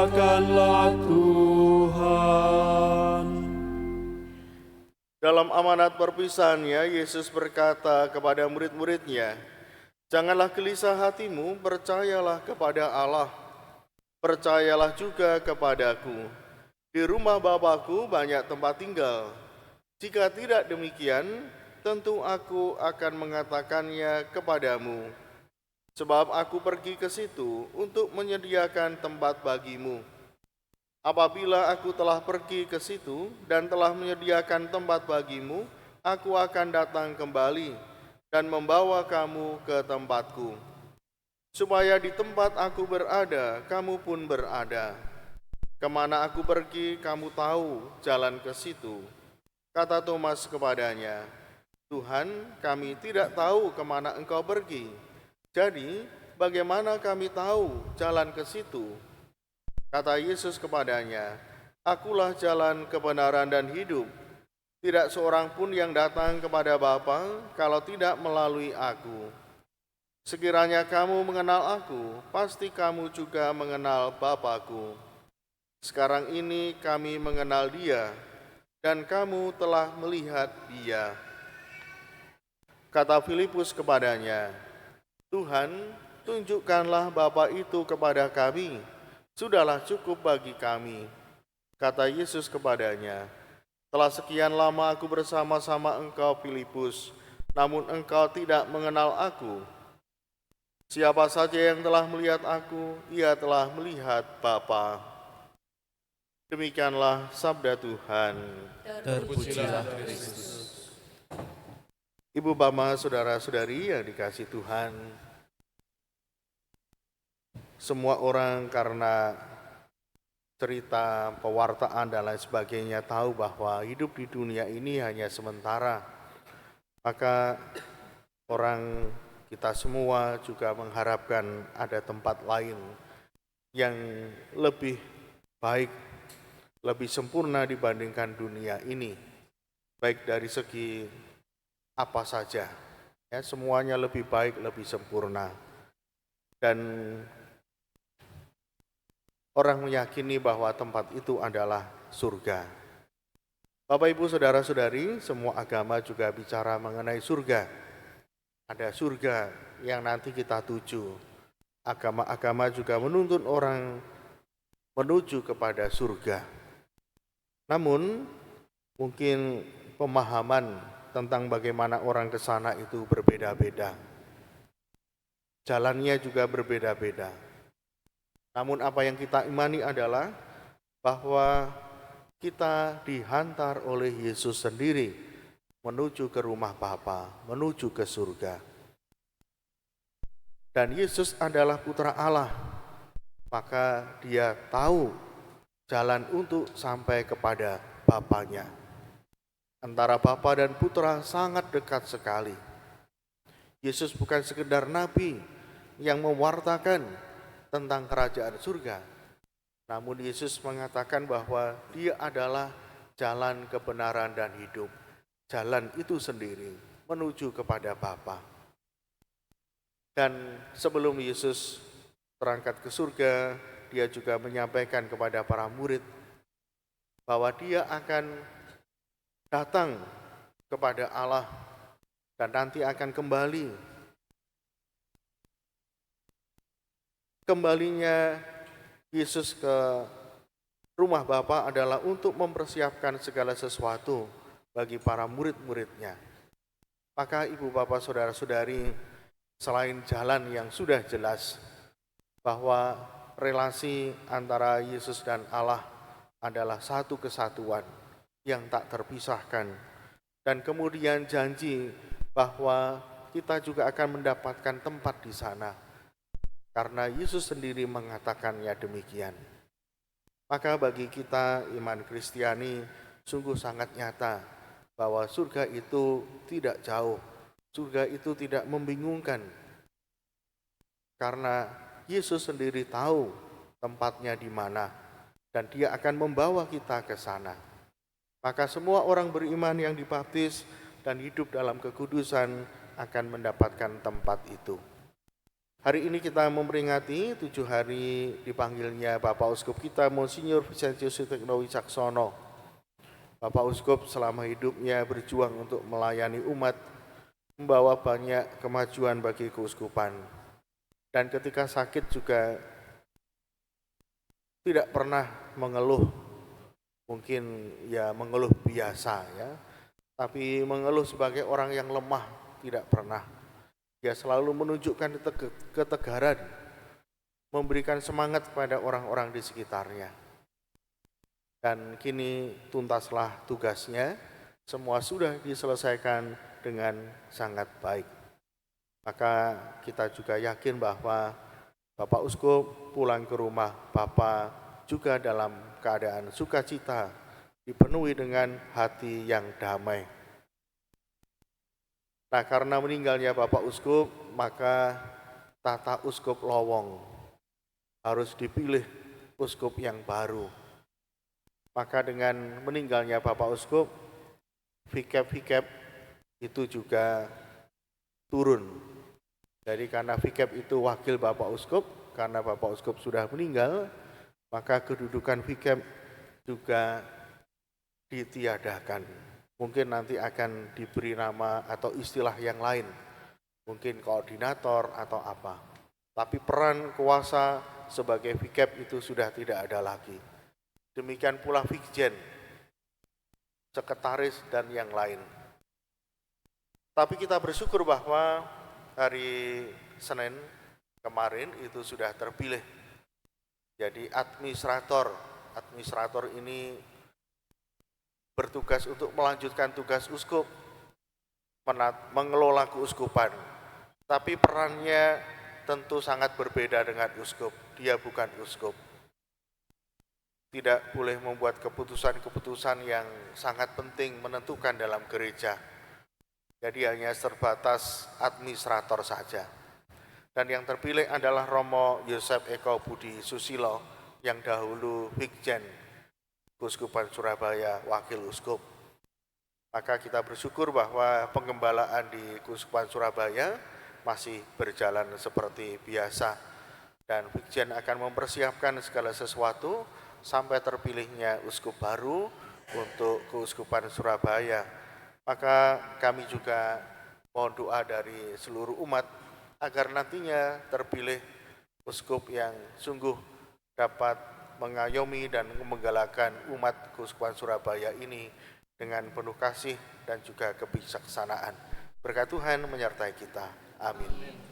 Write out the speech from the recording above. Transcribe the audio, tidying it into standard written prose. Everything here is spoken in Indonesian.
Muliakanlah Tuhan. Dalam amanat perpisahannya, Yesus berkata kepada murid-muridnya, "Janganlah gelisah hatimu, percayalah kepada Allah. Percayalah juga kepadaku. Di rumah Bapa-Ku banyak tempat tinggal. Jika tidak demikian, tentu aku akan mengatakannya kepadamu. Sebab aku pergi ke situ untuk menyediakan tempat bagimu. Apabila aku telah pergi ke situ dan telah menyediakan tempat bagimu, aku akan datang kembali dan membawa kamu ke tempatku, supaya di tempat aku berada, kamu pun berada. Kemana aku pergi, kamu tahu jalan ke situ." Kata Thomas kepadanya, "Tuhan, kami tidak tahu kemana Engkau pergi. Jadi, bagaimana kami tahu jalan ke situ?" Kata Yesus kepadanya, "Akulah jalan, kebenaran, dan hidup. Tidak seorang pun yang datang kepada Bapa kalau tidak melalui aku. Sekiranya kamu mengenal aku, pasti kamu juga mengenal Bapa-Ku. Sekarang ini kami mengenal Dia, dan kamu telah melihat Dia." Kata Filipus kepadanya, "Tuhan, tunjukkanlah Bapa itu kepada kami. Sudahlah cukup bagi kami." Kata Yesus kepadanya, "Telah sekian lama aku bersama-sama engkau, Filipus, namun engkau tidak mengenal aku. Siapa saja yang telah melihat aku, ia telah melihat Bapa." Demikianlah sabda Tuhan. Terpujilah Kristus. Ibu Bapa, saudara-saudari yang dikasihi Tuhan, semua orang karena cerita, pewartaan, dan lain sebagainya tahu bahwa hidup di dunia ini hanya sementara. Maka orang kita semua juga mengharapkan ada tempat lain yang lebih baik, lebih sempurna dibandingkan dunia ini. Baik dari segi apa saja, ya, semuanya lebih baik, lebih sempurna. Dan orang meyakini bahwa tempat itu adalah surga. Bapak, Ibu, saudara-saudari, semua agama juga bicara mengenai surga. Ada surga yang nanti kita tuju. Agama-agama juga menuntun orang menuju kepada surga. Namun, mungkin pemahaman tentang bagaimana orang ke sana itu berbeda-beda. Jalannya juga berbeda-beda. Namun apa yang kita imani adalah bahwa kita dihantar oleh Yesus sendiri menuju ke rumah Bapa, menuju ke surga. Dan Yesus adalah Putra Allah, maka Dia tahu jalan untuk sampai kepada Bapanya. Antara Bapa dan Putra sangat dekat sekali. Yesus bukan sekedar nabi yang mewartakan tentang kerajaan surga, namun Yesus mengatakan bahwa Dia adalah jalan, kebenaran, dan hidup. Jalan itu sendiri menuju kepada Bapa. Dan sebelum Yesus berangkat ke surga, Dia juga menyampaikan kepada para murid bahwa Dia akan datang kepada Allah dan nanti akan kembali. Kembalinya Yesus ke rumah Bapa adalah untuk mempersiapkan segala sesuatu bagi para murid-muridnya. Maka Ibu, Bapak, saudara-saudari, selain jalan yang sudah jelas bahwa relasi antara Yesus dan Allah adalah satu kesatuan yang tak terpisahkan, dan kemudian janji bahwa kita juga akan mendapatkan tempat di sana, karena Yesus sendiri mengatakannya demikian. Maka bagi kita iman Kristiani sungguh sangat nyata bahwa surga itu tidak jauh, surga itu tidak membingungkan, karena Yesus sendiri tahu tempatnya di mana dan Dia akan membawa kita ke sana. Maka semua orang beriman yang dibaptis dan hidup dalam kekudusan akan mendapatkan tempat itu. Hari ini kita memperingati 7 hari dipanggilnya Bapak Uskup kita Monsinyur Vicentius Sutekno Wicaksono. Bapak Uskup selama hidupnya berjuang untuk melayani umat, membawa banyak kemajuan bagi keuskupan. Dan ketika sakit juga tidak pernah mengeluh, mungkin ya mengeluh biasa ya, tapi mengeluh sebagai orang yang lemah tidak pernah. Dia selalu menunjukkan ketegaran, memberikan semangat kepada orang-orang di sekitarnya. Dan kini tuntaslah tugasnya, semua sudah diselesaikan dengan sangat baik. Maka kita juga yakin bahwa Bapak Uskup pulang ke rumah Bapak juga dalam keadaan sukacita, dipenuhi dengan hati yang damai. Nah, karena meninggalnya Bapak Uskup, maka tata Uskup Lowong harus dipilih Uskup yang baru. Maka dengan meninggalnya Bapak Uskup, vikep itu juga turun. Jadi karena vikep itu wakil Bapak Uskup, karena Bapak Uskup sudah meninggal, maka kedudukan vikep juga ditiadakan. Mungkin nanti akan diberi nama atau istilah yang lain, mungkin koordinator atau apa. Tapi peran kuasa sebagai vikep itu sudah tidak ada lagi. Demikian pula vikjen, sekretaris dan yang lain. Tapi kita bersyukur bahwa hari Senin kemarin itu sudah terpilih. Jadi administrator ini bertugas untuk melanjutkan tugas uskup, mengelola keuskupan. Tapi perannya tentu sangat berbeda dengan uskup. Dia bukan uskup. Tidak boleh membuat keputusan-keputusan yang sangat penting menentukan dalam gereja. Jadi hanya terbatas administrator saja. Dan yang terpilih adalah Romo Yosef Eko Budi Susilo yang dahulu Vikjen Keuskupan Surabaya, Wakil Uskup. Maka kita bersyukur bahwa penggembalaan di Keuskupan Surabaya masih berjalan seperti biasa. Dan Vikjen akan mempersiapkan segala sesuatu sampai terpilihnya uskup baru untuk Keuskupan Surabaya. Maka kami juga mohon doa dari seluruh umat agar nantinya terpilih uskup yang sungguh dapat mengayomi dan menggalakkan umat Keuskupan Surabaya ini dengan penuh kasih dan juga kebijaksanaan. Berkat Tuhan menyertai kita. Amin.